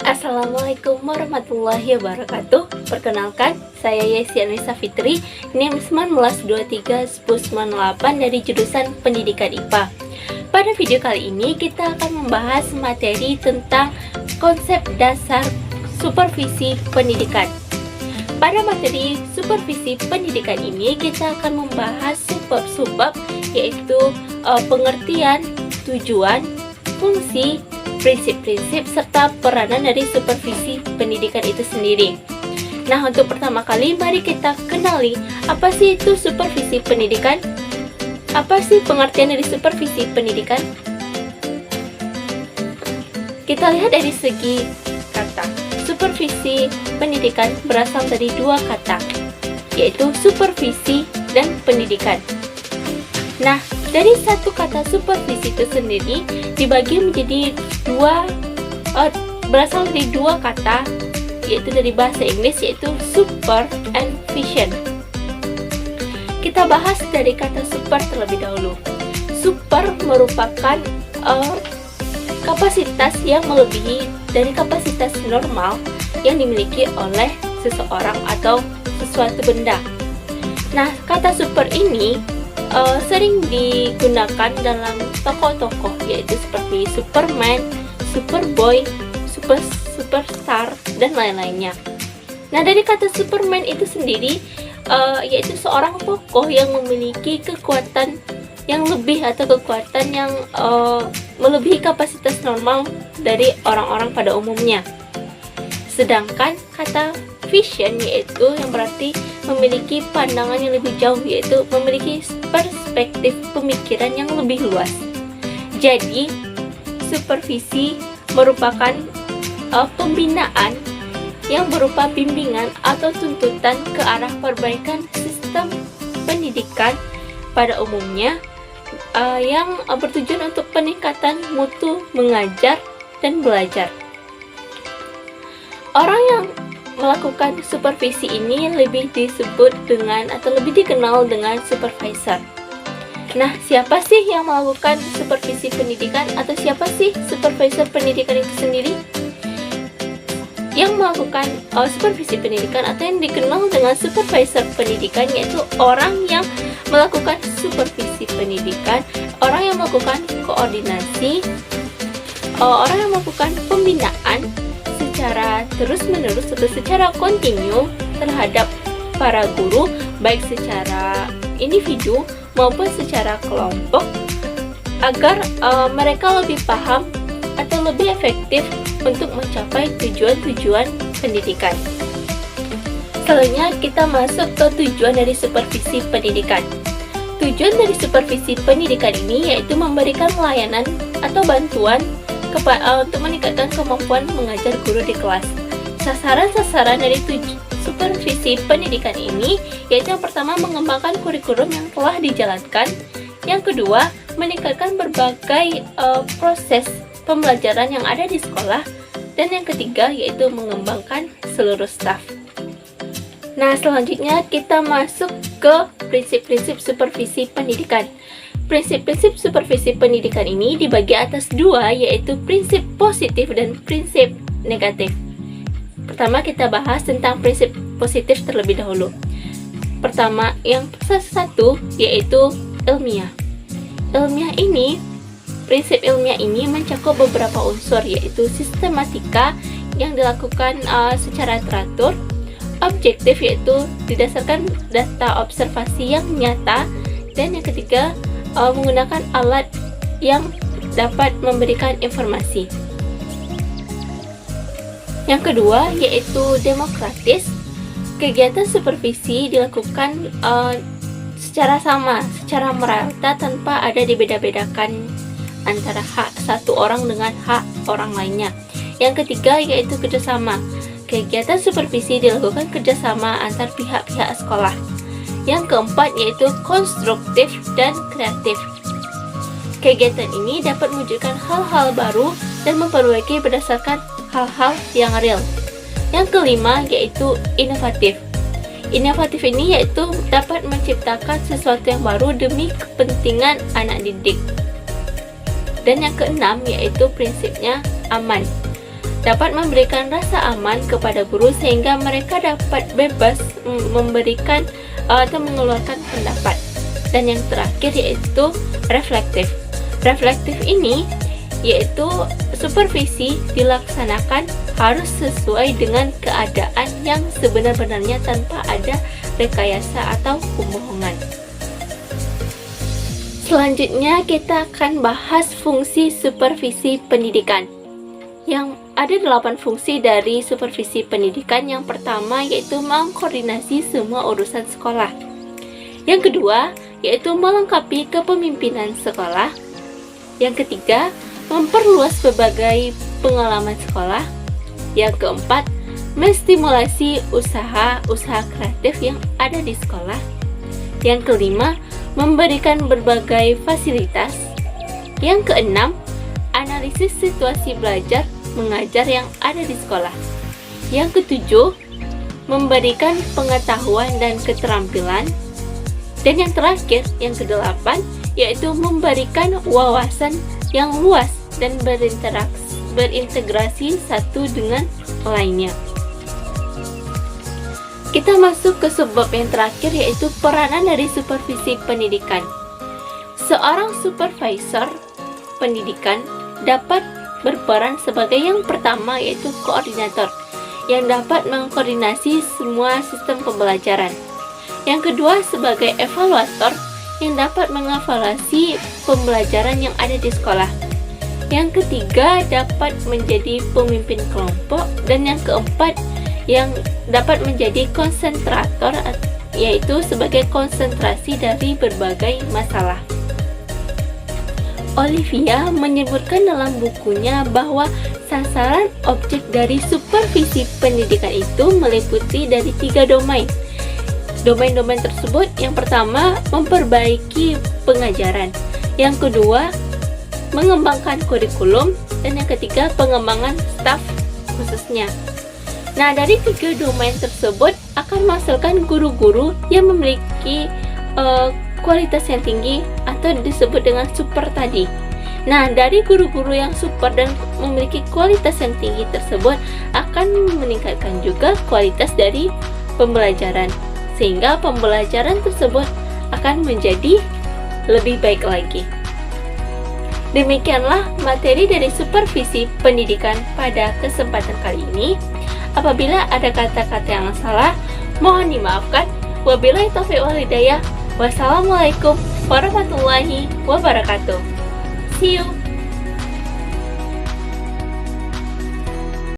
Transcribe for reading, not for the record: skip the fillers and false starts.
Assalamualaikum warahmatullahi wabarakatuh. Perkenalkan, saya Yesi Anissa Fitri, NIM 1923-1098 dari jurusan Pendidikan IPA. Pada video kali ini kita akan membahas materi tentang konsep dasar supervisi pendidikan. Pada materi supervisi pendidikan ini kita akan membahas subbab-subbab, yaitu pengertian, tujuan, fungsi, prinsip-prinsip, serta peranan dari supervisi pendidikan itu sendiri. Nah, untuk pertama kali mari kita kenali apa sih itu supervisi pendidikan. Apa sih pengertian dari supervisi pendidikan? Kita lihat dari segi kata. Supervisi pendidikan berasal dari dua kata, yaitu supervisi dan pendidikan. Nah, dari satu kata supervisi itu sendiri dibagi menjadi berasal dari dua kata, yaitu dari bahasa Inggris, yaitu super and vision. Kita bahas dari kata super terlebih dahulu. Super merupakan kapasitas yang melebihi dari kapasitas normal yang dimiliki oleh seseorang atau sesuatu benda. Nah, kata super ini sering digunakan dalam tokoh-tokoh, yaitu seperti Superman, Superboy, Superstar, dan lain-lainnya. Nah, dari kata Superman itu sendiri yaitu seorang tokoh yang memiliki kekuatan yang lebih atau kekuatan yang melebihi kapasitas normal dari orang-orang pada umumnya. Sedangkan kata vision yaitu yang berarti memiliki pandangan yang lebih jauh, yaitu memiliki perspektif pemikiran yang lebih luas. Jadi, supervisi merupakan pembinaan yang berupa bimbingan atau tuntutan ke arah perbaikan sistem pendidikan pada umumnya yang bertujuan untuk peningkatan mutu mengajar dan belajar. Orang yang melakukan supervisi ini lebih disebut dengan atau lebih dikenal dengan supervisor. Nah, siapa sih yang melakukan supervisi pendidikan atau siapa sih supervisor pendidikan itu sendiri? Yang melakukan supervisi pendidikan atau yang dikenal dengan supervisor pendidikan yaitu orang yang melakukan supervisi pendidikan, orang yang melakukan koordinasi, orang yang melakukan pembinaan secara terus-menerus atau secara kontinu terhadap para guru, baik secara individu maupun secara kelompok, agar mereka lebih paham atau lebih efektif untuk mencapai tujuan-tujuan pendidikan. Selanjutnya kita masuk ke tujuan dari supervisi pendidikan. Tujuan dari supervisi pendidikan ini yaitu memberikan layanan atau bantuan untuk meningkatkan kemampuan mengajar guru di kelas. Sasaran-sasaran dari supervisi pendidikan ini yaitu yang pertama, mengembangkan kurikulum yang telah dijalankan. Yang kedua, meningkatkan berbagai proses pembelajaran yang ada di sekolah. Dan yang ketiga, yaitu mengembangkan seluruh staf. Nah, selanjutnya kita masuk ke prinsip-prinsip supervisi pendidikan. Prinsip-prinsip supervisi pendidikan ini dibagi atas dua, yaitu prinsip positif dan prinsip negatif. Pertama, kita bahas tentang prinsip positif terlebih dahulu. Pertama, yang satu yaitu ilmiah. Prinsip ilmiah ini mencakup beberapa unsur, yaitu sistematika yang dilakukan secara teratur, objektif yaitu didasarkan data observasi yang nyata, dan yang ketiga menggunakan alat yang dapat memberikan informasi. Yang kedua yaitu demokratis. Kegiatan supervisi dilakukan secara sama, secara merata tanpa ada dibeda-bedakan antara hak satu orang dengan hak orang lainnya. Yang ketiga yaitu kerjasama. Kegiatan supervisi dilakukan kerjasama antar pihak-pihak sekolah. Yang keempat yaitu konstruktif dan kreatif. Kegiatan ini dapat mewujudkan hal-hal baru dan memperbaiki berdasarkan hal-hal yang real. Yang kelima yaitu inovatif. Inovatif ini yaitu dapat menciptakan sesuatu yang baru demi kepentingan anak didik. Dan yang keenam yaitu prinsipnya aman. dapat memberikan rasa aman kepada guru sehingga mereka dapat bebas memberikan atau mengeluarkan pendapat. Dan yang terakhir yaitu reflektif. Reflektif ini yaitu supervisi dilaksanakan harus sesuai dengan keadaan yang sebenar-benarnya tanpa ada rekayasa atau pembohongan. Selanjutnya kita akan bahas fungsi supervisi pendidikan. Yang ada 8 fungsi dari supervisi pendidikan. Yang pertama yaitu mengkoordinasi semua urusan sekolah. Yang kedua yaitu melengkapi kepemimpinan sekolah. Yang ketiga, memperluas berbagai pengalaman sekolah. Yang keempat, menstimulasi usaha kreatif yang ada di sekolah. Yang kelima, memberikan berbagai fasilitas. Yang keenam, analisis situasi belajar mengajar yang ada di sekolah. Yang ketujuh, memberikan pengetahuan dan keterampilan. Dan yang terakhir, yang kedelapan, yaitu memberikan wawasan yang luas dan berintegrasi satu dengan lainnya. Kita masuk ke subbab yang terakhir yaitu peranan dari supervisi pendidikan. Seorang supervisor pendidikan dapat berperan sebagai yang pertama yaitu koordinator yang dapat mengkoordinasi semua sistem pembelajaran. Yang kedua sebagai evaluator yang dapat mengevaluasi pembelajaran yang ada di sekolah. Yang ketiga dapat menjadi pemimpin kelompok. Dan yang keempat yang dapat menjadi konsentrator yaitu sebagai konsentrasi dari berbagai masalah. Olivia menyebutkan dalam bukunya bahwa sasaran objek dari supervisi pendidikan itu meliputi dari 3 domain. Domain-domain tersebut yang pertama memperbaiki pengajaran, yang kedua mengembangkan kurikulum, dan yang ketiga pengembangan staf khususnya. Nah, dari 3 domain tersebut akan menghasilkan guru-guru yang memiliki kualitas yang tinggi atau disebut dengan super tadi. Nah, dari guru-guru yang super dan memiliki kualitas yang tinggi tersebut akan meningkatkan juga kualitas dari pembelajaran, sehingga pembelajaran tersebut akan menjadi lebih baik lagi. Demikianlah materi dari supervisi pendidikan pada kesempatan kali ini. Apabila ada kata-kata yang salah, mohon dimaafkan. Wabillahi taufiq wal hidayah. Wassalamualaikum warahmatullahi wabarakatuh. See you.